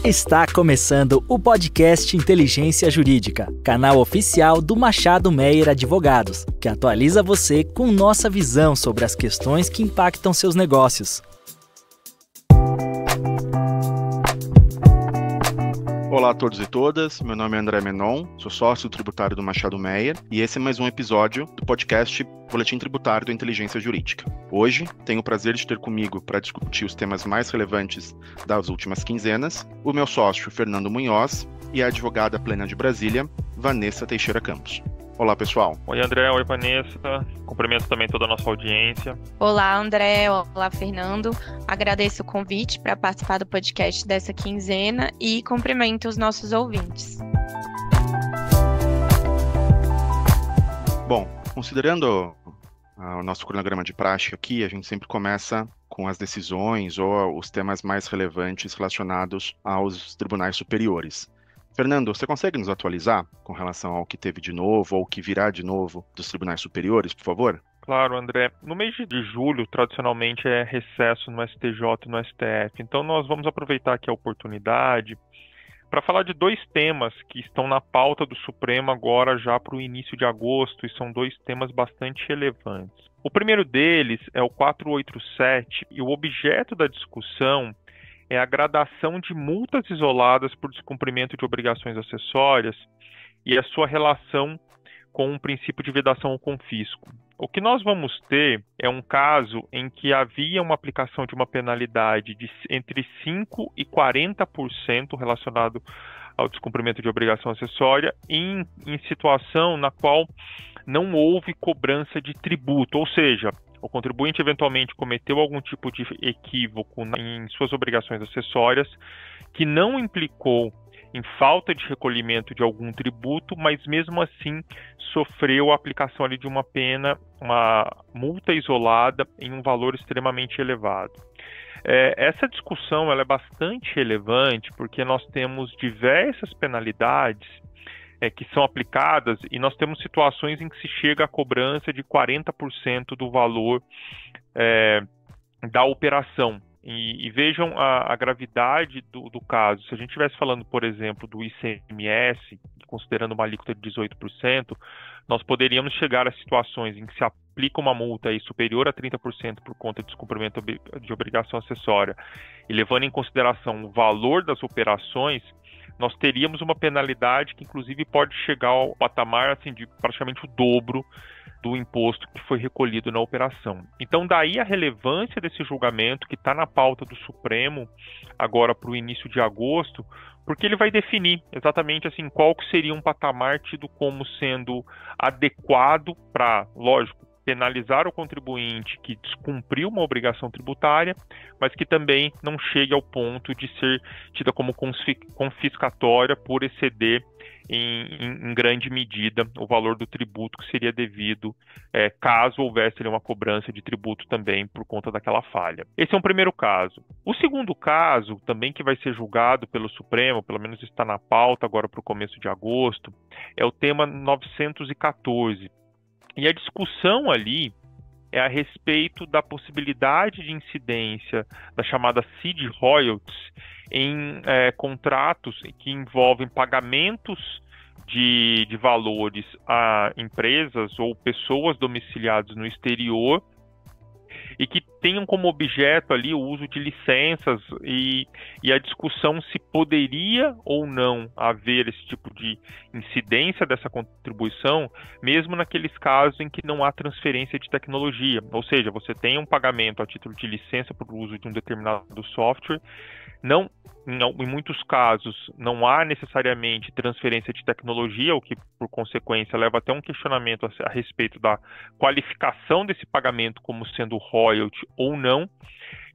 Está começando o podcast Inteligência Jurídica, canal oficial do Machado Meyer Advogados, que atualiza você com nossa visão sobre as questões que impactam seus negócios. Olá a todos e todas, meu nome é André Menon, sou sócio tributário do Machado Meyer e esse é mais um episódio do podcast Boletim Tributário da Inteligência Jurídica. Hoje, tenho o prazer de ter comigo para discutir os temas mais relevantes das últimas quinzenas, o meu sócio Fernando Munhoz e a advogada plena de Brasília, Vanessa Teixeira Campos. Olá, pessoal. Oi, André. Oi, Vanessa. Cumprimento também toda a nossa audiência. Olá, André. Olá, Fernando. Agradeço o convite para participar do podcast dessa quinzena e cumprimento os nossos ouvintes. Bom, considerando o nosso cronograma de praxe aqui, a gente sempre começa com as decisões ou os temas mais relevantes relacionados aos tribunais superiores. Fernando, você consegue nos atualizar com relação ao que teve de novo ou o que virá de novo dos tribunais superiores, por favor? Claro, André. No mês de julho, tradicionalmente, é recesso no STJ e no STF. Então, nós vamos aproveitar aqui a oportunidade para falar de dois temas que estão na pauta do Supremo agora já para o início de agosto, e são dois temas bastante relevantes. O primeiro deles é o 487, e o objeto da discussão é a gradação de multas isoladas por descumprimento de obrigações acessórias e a sua relação com o princípio de vedação ou confisco. O que nós vamos ter é um caso em que havia uma aplicação de uma penalidade de entre 5% e 40% relacionado ao descumprimento de obrigação acessória em situação na qual não houve cobrança de tributo, ou seja, o contribuinte eventualmente cometeu algum tipo de equívoco em suas obrigações acessórias que não implicou em falta de recolhimento de algum tributo, mas mesmo assim sofreu a aplicação ali de uma pena, uma multa isolada em um valor extremamente elevado. Essa discussão ela é bastante relevante porque nós temos diversas penalidades que são aplicadas, e nós temos situações em que se chega à cobrança de 40% do valor da operação. E vejam a gravidade do caso. Se a gente estivesse falando, por exemplo, do ICMS, considerando uma alíquota de 18%, nós poderíamos chegar a situações em que se aplica uma multa aí superior a 30% por conta de descumprimento de obrigação acessória, e levando em consideração o valor das operações, nós teríamos uma penalidade que, inclusive, pode chegar ao patamar assim, de praticamente o dobro do imposto que foi recolhido na operação. Então, daí a relevância desse julgamento que está na pauta do Supremo agora para o início de agosto, porque ele vai definir exatamente assim, qual que seria um patamar tido como sendo adequado para, lógico, penalizar o contribuinte que descumpriu uma obrigação tributária, mas que também não chegue ao ponto de ser tida como confiscatória por exceder em grande medida o valor do tributo que seria devido caso houvesse ali uma cobrança de tributo também por conta daquela falha. Esse é um primeiro caso. O segundo caso, também que vai ser julgado pelo Supremo, pelo menos está na pauta agora para o começo de agosto, é o tema 914. E a discussão ali é a respeito da possibilidade de incidência da chamada seed royalties em contratos que envolvem pagamentos de valores a empresas ou pessoas domiciliadas no exterior e que tenham como objeto ali o uso de licenças e a discussão se poderia ou não haver esse tipo de incidência dessa contribuição, mesmo naqueles casos em que não há transferência de tecnologia, ou seja, você tem um pagamento a título de licença para o uso de um determinado software, em muitos casos não há necessariamente transferência de tecnologia, o que por consequência leva até um questionamento a respeito da qualificação desse pagamento como sendo royalty ou não,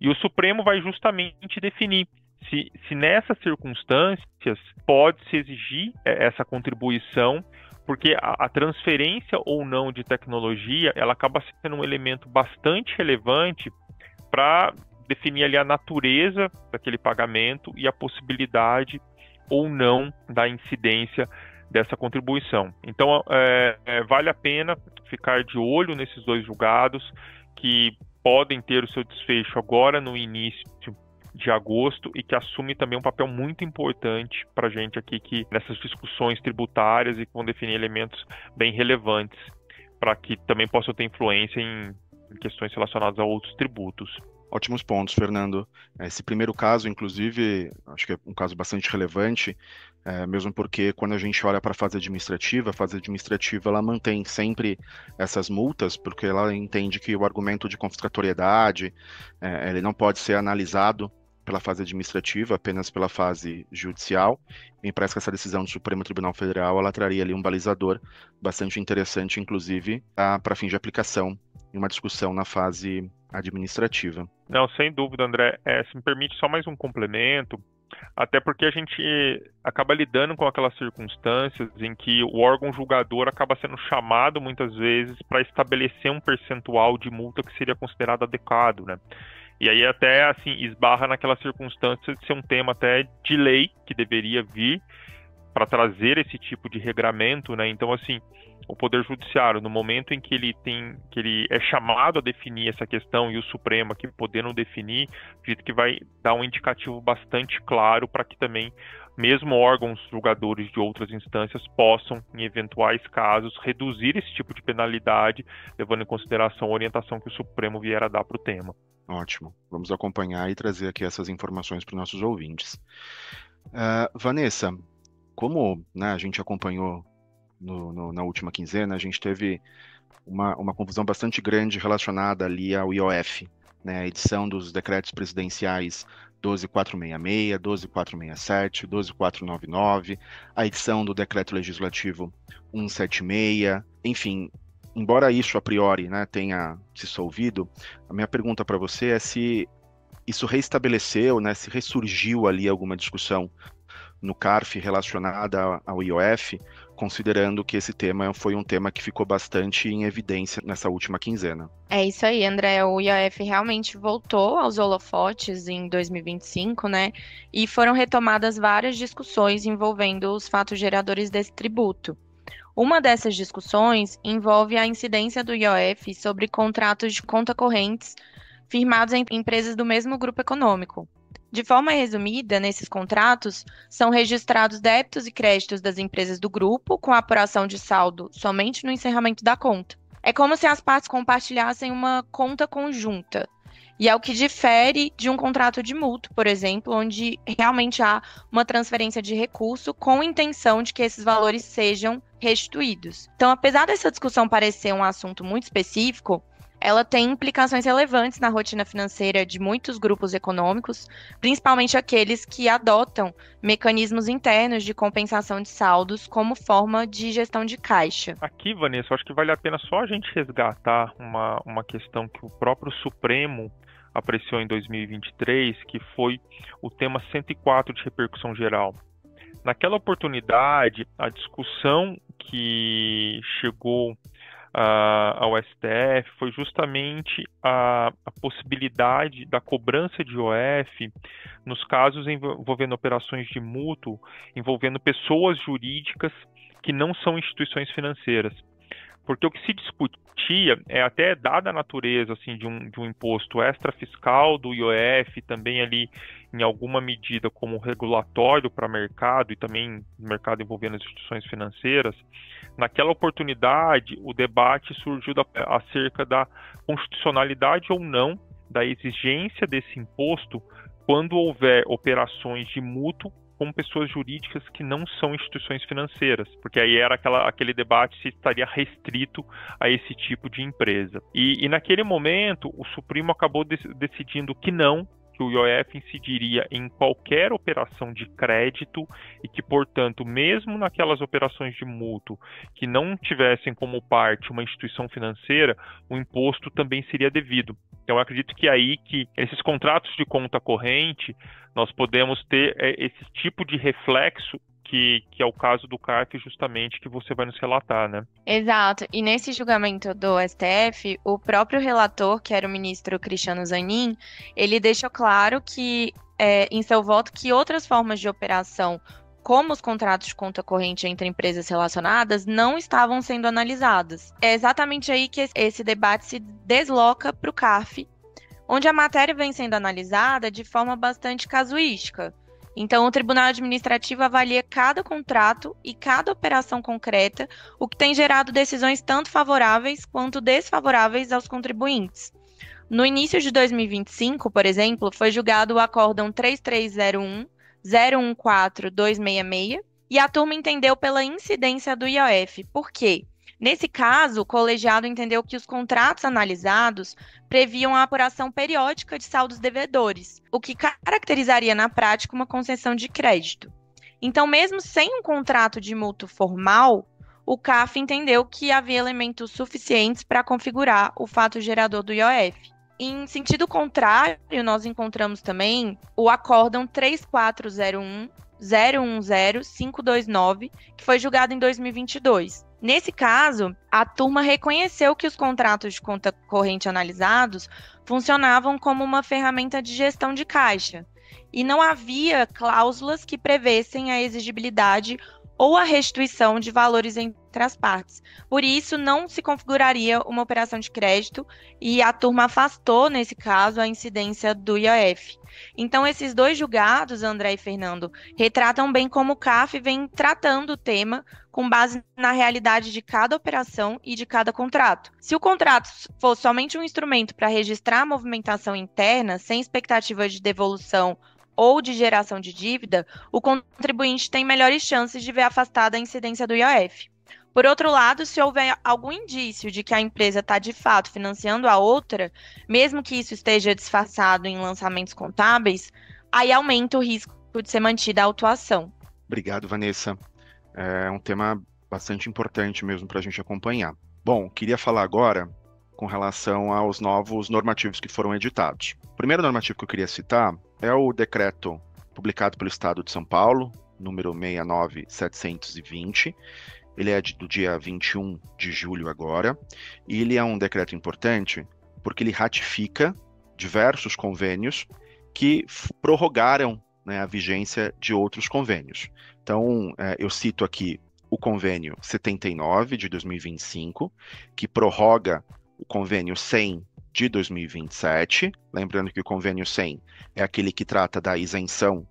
e o Supremo vai justamente definir se nessas circunstâncias pode-se exigir essa contribuição, porque a transferência ou não de tecnologia ela acaba sendo um elemento bastante relevante para definir ali a natureza daquele pagamento e a possibilidade ou não da incidência dessa contribuição. Então, vale a pena ficar de olho nesses dois julgados que podem ter o seu desfecho agora no início de agosto e que assume também um papel muito importante para a gente aqui nessas discussões tributárias e que vão definir elementos bem relevantes para que também possam ter influência em questões relacionadas a outros tributos. Ótimos pontos, Fernando. Esse primeiro caso, inclusive, acho que é um caso bastante relevante, mesmo porque quando a gente olha para a fase administrativa ela mantém sempre essas multas, porque ela entende que o argumento de confiscatoriedade, ele não pode ser analisado pela fase administrativa, apenas pela fase judicial. Me parece que essa decisão do Supremo Tribunal Federal, ela traria ali um balizador bastante interessante, inclusive, para fim de aplicação em uma discussão na fase administrativa. Não, sem dúvida, André. Se me permite só mais um complemento, até porque a gente acaba lidando com aquelas circunstâncias em que o órgão julgador acaba sendo chamado muitas vezes para estabelecer um percentual de multa que seria considerado adequado, né? E aí até assim esbarra naquela circunstância de ser um tema até de lei que deveria vir para trazer esse tipo de regramento, né? Então assim, o Poder Judiciário, no momento em que ele é chamado a definir essa questão e o Supremo aqui podendo definir, acredito que vai dar um indicativo bastante claro para que também mesmo órgãos julgadores de outras instâncias possam, em eventuais casos, reduzir esse tipo de penalidade, levando em consideração a orientação que o Supremo vier a dar para o tema. Ótimo. Vamos acompanhar e trazer aqui essas informações para os nossos ouvintes. Vanessa, como, né, a gente acompanhou na última quinzena, a gente teve uma confusão bastante grande relacionada ali ao IOF, né, a edição dos decretos presidenciais 12.466, 12.467, 12.499, a edição do decreto legislativo 176, enfim. Embora isso, a priori, né, tenha se dissolvido, a minha pergunta para você é se isso reestabeleceu, né, se ressurgiu ali alguma discussão no CARF relacionada ao IOF, considerando que esse tema foi um tema que ficou bastante em evidência nessa última quinzena. É isso aí, André. O IOF realmente voltou aos holofotes em 2025, né? E foram retomadas várias discussões envolvendo os fatos geradores desse tributo. Uma dessas discussões envolve a incidência do IOF sobre contratos de conta correntes firmados em empresas do mesmo grupo econômico. De forma resumida, nesses contratos, são registrados débitos e créditos das empresas do grupo com a apuração de saldo somente no encerramento da conta. É como se as partes compartilhassem uma conta conjunta. E é o que difere de um contrato de mútuo, por exemplo, onde realmente há uma transferência de recurso com intenção de que esses valores sejam restituídos. Então, apesar dessa discussão parecer um assunto muito específico, ela tem implicações relevantes na rotina financeira de muitos grupos econômicos, principalmente aqueles que adotam mecanismos internos de compensação de saldos como forma de gestão de caixa. Aqui, Vanessa, eu acho que vale a pena só a gente resgatar uma questão que o próprio Supremo apreciou em 2023, que foi o tema 104 de repercussão geral. Naquela oportunidade, a discussão que chegou ao STF foi justamente a possibilidade da cobrança de IOF nos casos envolvendo operações de mútuo, envolvendo pessoas jurídicas que não são instituições financeiras. Porque o que se discutia é até dada a natureza assim, de um imposto extrafiscal do IOF, também ali em alguma medida como regulatório para mercado e também mercado envolvendo as instituições financeiras. Naquela oportunidade, o debate surgiu acerca da constitucionalidade ou não da exigência desse imposto quando houver operações de mútuo com pessoas jurídicas que não são instituições financeiras, porque aí era aquele debate se estaria restrito a esse tipo de empresa. E naquele momento, o Supremo acabou decidindo que não, que o IOF incidiria em qualquer operação de crédito e que, portanto, mesmo naquelas operações de mútuo que não tivessem como parte uma instituição financeira, o imposto também seria devido. Então, eu acredito que aí que esses contratos de conta corrente, nós podemos ter esse tipo de reflexo que é o caso do CARF justamente que você vai nos relatar, né? Exato. E nesse julgamento do STF, o próprio relator, que era o ministro Cristiano Zanin, ele deixou claro que, em seu voto, que outras formas de operação, como os contratos de conta corrente entre empresas relacionadas, não estavam sendo analisadas. É exatamente aí que esse debate se desloca para o CARF, onde a matéria vem sendo analisada de forma bastante casuística. Então, o Tribunal Administrativo avalia cada contrato e cada operação concreta, o que tem gerado decisões tanto favoráveis quanto desfavoráveis aos contribuintes. No início de 2025, por exemplo, foi julgado o Acórdão 3301-014-266 e a turma entendeu pela incidência do IOF. Por quê? Nesse caso, o colegiado entendeu que os contratos analisados previam a apuração periódica de saldos devedores, o que caracterizaria na prática uma concessão de crédito. Então, mesmo sem um contrato de mútuo formal, o CAF entendeu que havia elementos suficientes para configurar o fato gerador do IOF. Em sentido contrário, nós encontramos também o Acórdão 3401-010-529, que foi julgado em 2022. Nesse caso, a turma reconheceu que os contratos de conta corrente analisados funcionavam como uma ferramenta de gestão de caixa e não havia cláusulas que prevessem a exigibilidade ou a restituição de valores entre as partes. Por isso, não se configuraria uma operação de crédito e a turma afastou, nesse caso, a incidência do IOF. Então, esses dois julgados, André e Fernando, retratam bem como o CAF vem tratando o tema com base na realidade de cada operação e de cada contrato. Se o contrato for somente um instrumento para registrar a movimentação interna, sem expectativa de devolução ou de geração de dívida, o contribuinte tem melhores chances de ver afastada a incidência do IOF. Por outro lado, se houver algum indício de que a empresa está de fato financiando a outra, mesmo que isso esteja disfarçado em lançamentos contábeis, aí aumenta o risco de ser mantida a autuação. Obrigado, Vanessa. É um tema bastante importante mesmo para a gente acompanhar. Bom, queria falar agora com relação aos novos normativos que foram editados. O primeiro normativo que eu queria citar é o decreto publicado pelo Estado de São Paulo, número 69720. Ele é do dia 21 de julho agora, e ele é um decreto importante porque ele ratifica diversos convênios que prorrogaram, né, a vigência de outros convênios. Então, eu cito aqui o convênio 79 de 2025, que prorroga o convênio 100 de 2027, lembrando que o convênio 100 é aquele que trata da isenção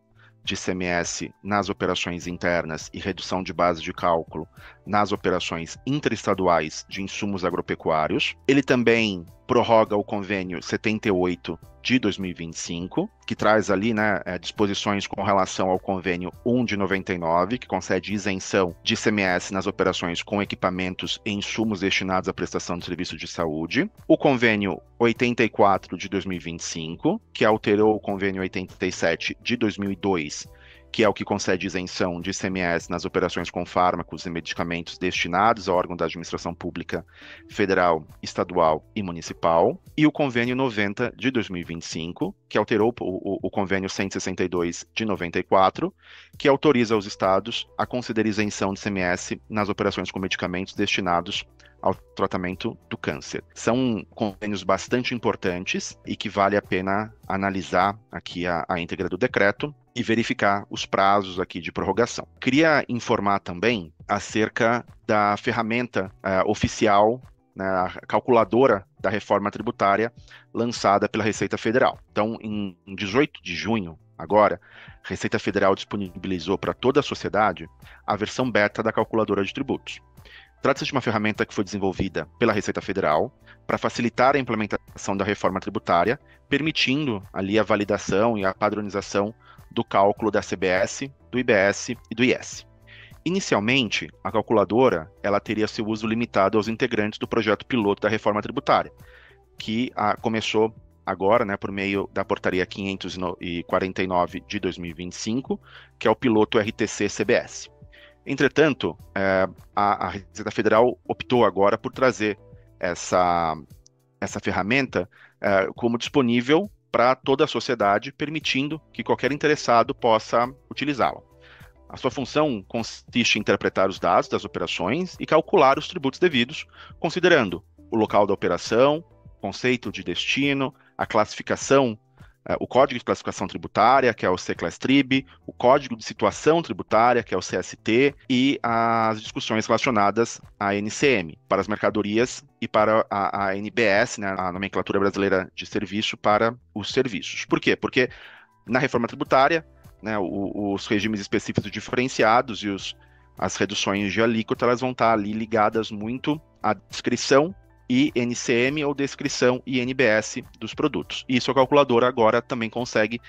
de ICMS nas operações internas e redução de base de cálculo nas operações interestaduais de insumos agropecuários. Ele também prorroga o convênio 78 de 2025, que traz ali, né, disposições com relação ao convênio 1 de 99, que concede isenção de ICMS nas operações com equipamentos e insumos destinados à prestação de serviço de saúde. O convênio 84 de 2025, que alterou o convênio 87 de 2002, que é o que concede isenção de ICMS nas operações com fármacos e medicamentos destinados a órgão da administração pública federal, estadual e municipal, e o convênio 90 de 2025, que alterou o convênio 162 de 94, que autoriza os estados a conceder isenção de ICMS nas operações com medicamentos destinados ao tratamento do câncer. São convênios bastante importantes e que vale a pena analisar aqui a íntegra do decreto e verificar os prazos aqui de prorrogação. Queria informar também acerca da ferramenta oficial, né, a calculadora da reforma tributária lançada pela Receita Federal. Então, em 18 de junho, agora, a Receita Federal disponibilizou para toda a sociedade a versão beta da calculadora de tributos. Trata-se de uma ferramenta que foi desenvolvida pela Receita Federal para facilitar a implementação da reforma tributária, permitindo ali a validação e a padronização do cálculo da CBS, do IBS e do IS. Inicialmente, a calculadora ela teria seu uso limitado aos integrantes do projeto piloto da reforma tributária, que começou agora, né, por meio da portaria 549 de 2025, que é o piloto RTC-CBS. Entretanto, a Receita Federal optou agora por trazer essa ferramenta como disponível para toda a sociedade, permitindo que qualquer interessado possa utilizá-la. A sua função consiste em interpretar os dados das operações e calcular os tributos devidos, considerando o local da operação, conceito de destino, a classificação o Código de Classificação Tributária, que é o C-Class-Trib, o Código de Situação Tributária, que é o CST, e as discussões relacionadas à NCM, para as mercadorias, e para a NBS, né, a Nomenclatura Brasileira de Serviço, para os serviços. Por quê? Porque na reforma tributária, né, os regimes específicos diferenciados e as reduções de alíquota, elas vão estar ali ligadas muito à descrição e NCM ou descrição e NBS dos produtos. E isso a calculadora agora também consegue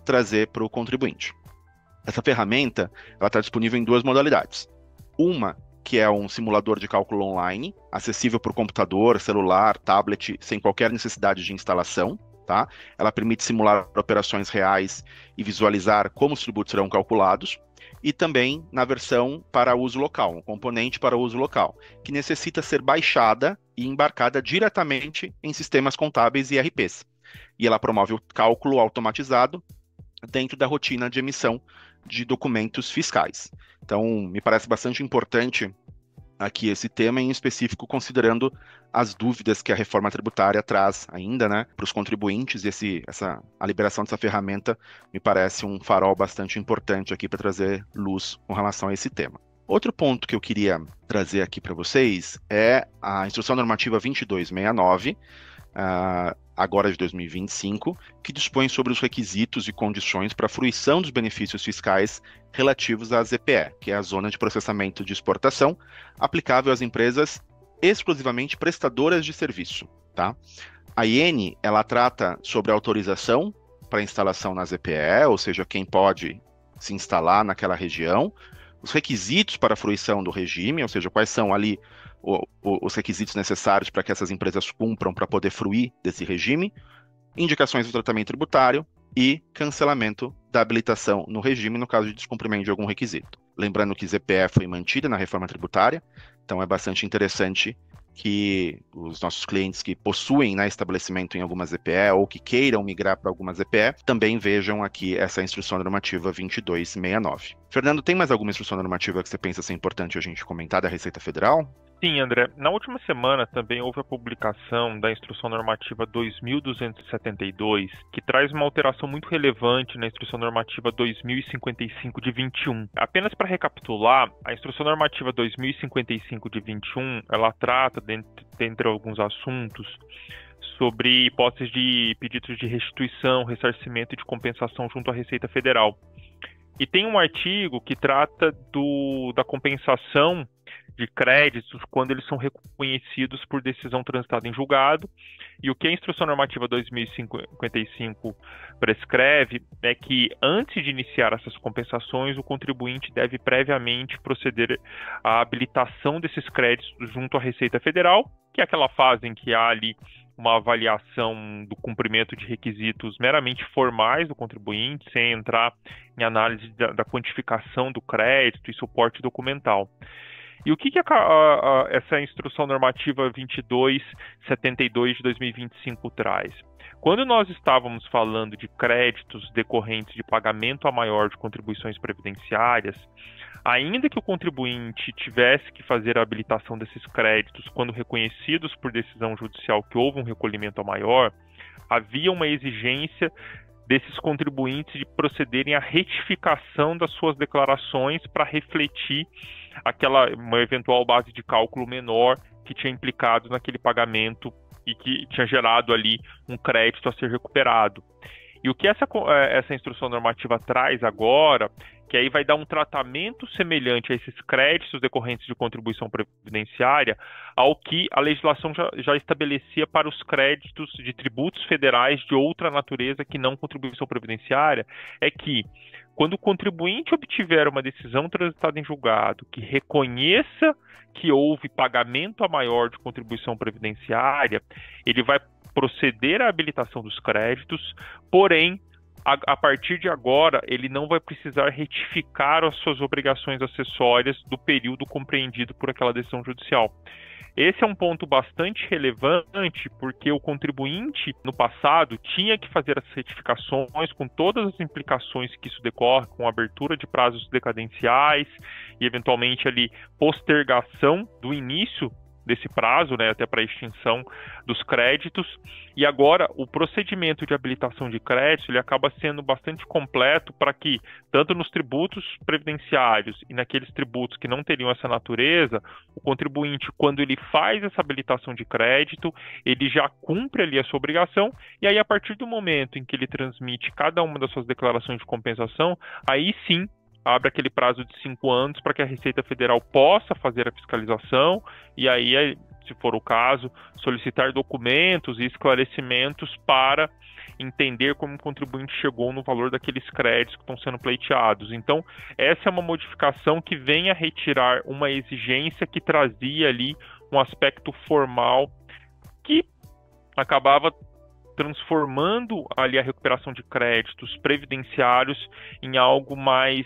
trazer para o contribuinte. Essa ferramenta está disponível em duas modalidades. Uma, que é um simulador de cálculo online, acessível por computador, celular, tablet, sem qualquer necessidade de instalação. Tá? Ela permite simular operações reais e visualizar como os tributos serão calculados. E também na versão para uso local, um componente para uso local, que necessita ser baixada e embarcada diretamente em sistemas contábeis e ERPs. E ela promove o cálculo automatizado dentro da rotina de emissão de documentos fiscais. Então, me parece bastante importante aqui esse tema, em específico, considerando as dúvidas que a reforma tributária traz ainda, né, para os contribuintes, e a liberação dessa ferramenta me parece um farol bastante importante aqui para trazer luz com relação a esse tema. Outro ponto que eu queria trazer aqui para vocês é a Instrução Normativa 2269, agora de 2025, que dispõe sobre os requisitos e condições para a fruição dos benefícios fiscais relativos à ZPE, que é a Zona de Processamento de Exportação, aplicável às empresas exclusivamente prestadoras de serviço. Tá? A IN, ela trata sobre a autorização para instalação na ZPE, ou seja, quem pode se instalar naquela região, os requisitos para a fruição do regime, ou seja, quais são ali os requisitos necessários para que essas empresas cumpram para poder fruir desse regime, indicações do tratamento tributário e cancelamento da habilitação no regime no caso de descumprimento de algum requisito. Lembrando que ZPE foi mantida na reforma tributária, então é bastante interessante que os nossos clientes que possuem, né, estabelecimento em alguma ZPE ou que queiram migrar para alguma ZPE, também vejam aqui essa Instrução Normativa 2269. Fernando, tem mais alguma instrução normativa que você pensa ser importante a gente comentar da Receita Federal? Sim, André. Na última semana também houve a publicação da Instrução Normativa 2272, que traz uma alteração muito relevante na Instrução Normativa 2055 de 21. Apenas para recapitular, a Instrução Normativa 2055 de 21, ela trata, dentre alguns assuntos, sobre hipóteses de pedidos de restituição, ressarcimento e de compensação junto à Receita Federal. E tem um artigo que trata da compensação de créditos quando eles são reconhecidos por decisão transitada em julgado. E o que a Instrução Normativa 2055 prescreve é que, antes de iniciar essas compensações, o contribuinte deve previamente proceder à habilitação desses créditos junto à Receita Federal, que é aquela fase em que há ali uma avaliação do cumprimento de requisitos meramente formais do contribuinte, sem entrar em análise da quantificação do crédito e suporte documental. E o que essa Instrução Normativa 2272 de 2025 traz? Quando nós estávamos falando de créditos decorrentes de pagamento a maior de contribuições previdenciárias, ainda que o contribuinte tivesse que fazer a habilitação desses créditos quando reconhecidos por decisão judicial que houve um recolhimento a maior, havia uma exigência desses contribuintes de procederem à retificação das suas declarações para refletir uma eventual base de cálculo menor que tinha implicado naquele pagamento e que tinha gerado ali um crédito a ser recuperado. E o que essa instrução normativa traz agora, que aí vai dar um tratamento semelhante a esses créditos decorrentes de contribuição previdenciária ao que a legislação já estabelecia para os créditos de tributos federais de outra natureza que não contribuição previdenciária, é que quando o contribuinte obtiver uma decisão transitada em julgado que reconheça que houve pagamento a maior de contribuição previdenciária, ele vai proceder à habilitação dos créditos, porém, a partir de agora, ele não vai precisar retificar as suas obrigações acessórias do período compreendido por aquela decisão judicial. Esse é um ponto bastante relevante, porque o contribuinte, no passado, tinha que fazer as retificações com todas as implicações que isso decorre, com abertura de prazos decadenciais e, eventualmente, ali, postergação do início desse prazo, né, até para a extinção dos créditos. E agora o procedimento de habilitação de crédito ele acaba sendo bastante completo para que, tanto nos tributos previdenciários e naqueles tributos que não teriam essa natureza, o contribuinte, quando ele faz essa habilitação de crédito, ele já cumpre ali a sua obrigação, e aí a partir do momento em que ele transmite cada uma das suas declarações de compensação, aí sim abre aquele prazo de 5 anos para que a Receita Federal possa fazer a fiscalização e aí, se for o caso, solicitar documentos e esclarecimentos para entender como o contribuinte chegou no valor daqueles créditos que estão sendo pleiteados. Então, essa é uma modificação que vem a retirar uma exigência que trazia ali um aspecto formal que acabava transformando ali a recuperação de créditos previdenciários em algo mais,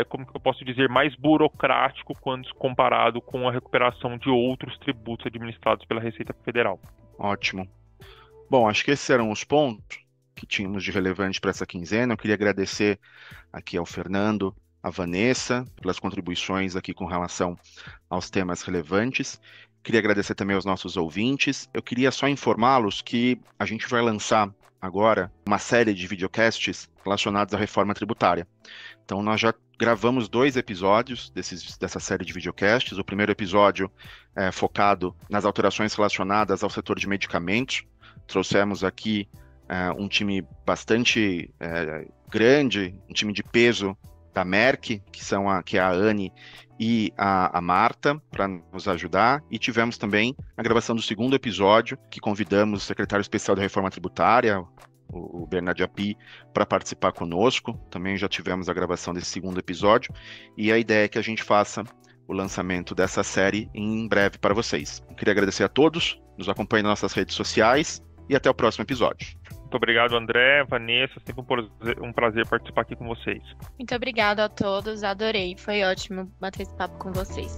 como que eu posso dizer, mais burocrático quando comparado com a recuperação de outros tributos administrados pela Receita Federal. Ótimo. Bom, acho que esses eram os pontos que tínhamos de relevante para essa quinzena. Eu queria agradecer aqui ao Fernando, à Vanessa, pelas contribuições aqui com relação aos temas relevantes. Queria agradecer também aos nossos ouvintes. Eu queria só informá-los que a gente vai lançar agora uma série de videocasts relacionados à reforma tributária. Então, nós já gravamos 2 episódios dessa série de videocasts. O primeiro episódio é focado nas alterações relacionadas ao setor de medicamentos. Trouxemos aqui um time bastante grande, um time de peso da Merck, que é a Anne e a Marta, para nos ajudar, e tivemos também a gravação do segundo episódio, que convidamos o secretário especial da Reforma Tributária, o Bernard Api, para participar conosco. Também já tivemos a gravação desse segundo episódio, e a ideia é que a gente faça o lançamento dessa série em breve para vocês. Eu queria agradecer a todos, nos acompanhem nas nossas redes sociais, e até o próximo episódio. Muito obrigado, André, Vanessa, sempre um prazer participar aqui com vocês. Muito obrigada a todos, adorei, foi ótimo bater esse papo com vocês.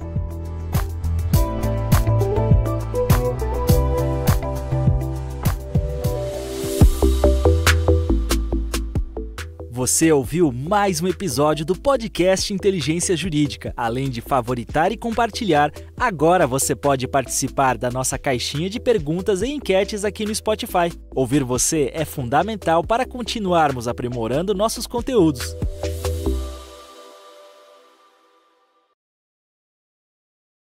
Você ouviu mais um episódio do podcast Inteligência Jurídica. Além de favoritar e compartilhar, agora você pode participar da nossa caixinha de perguntas e enquetes aqui no Spotify. Ouvir você é fundamental para continuarmos aprimorando nossos conteúdos.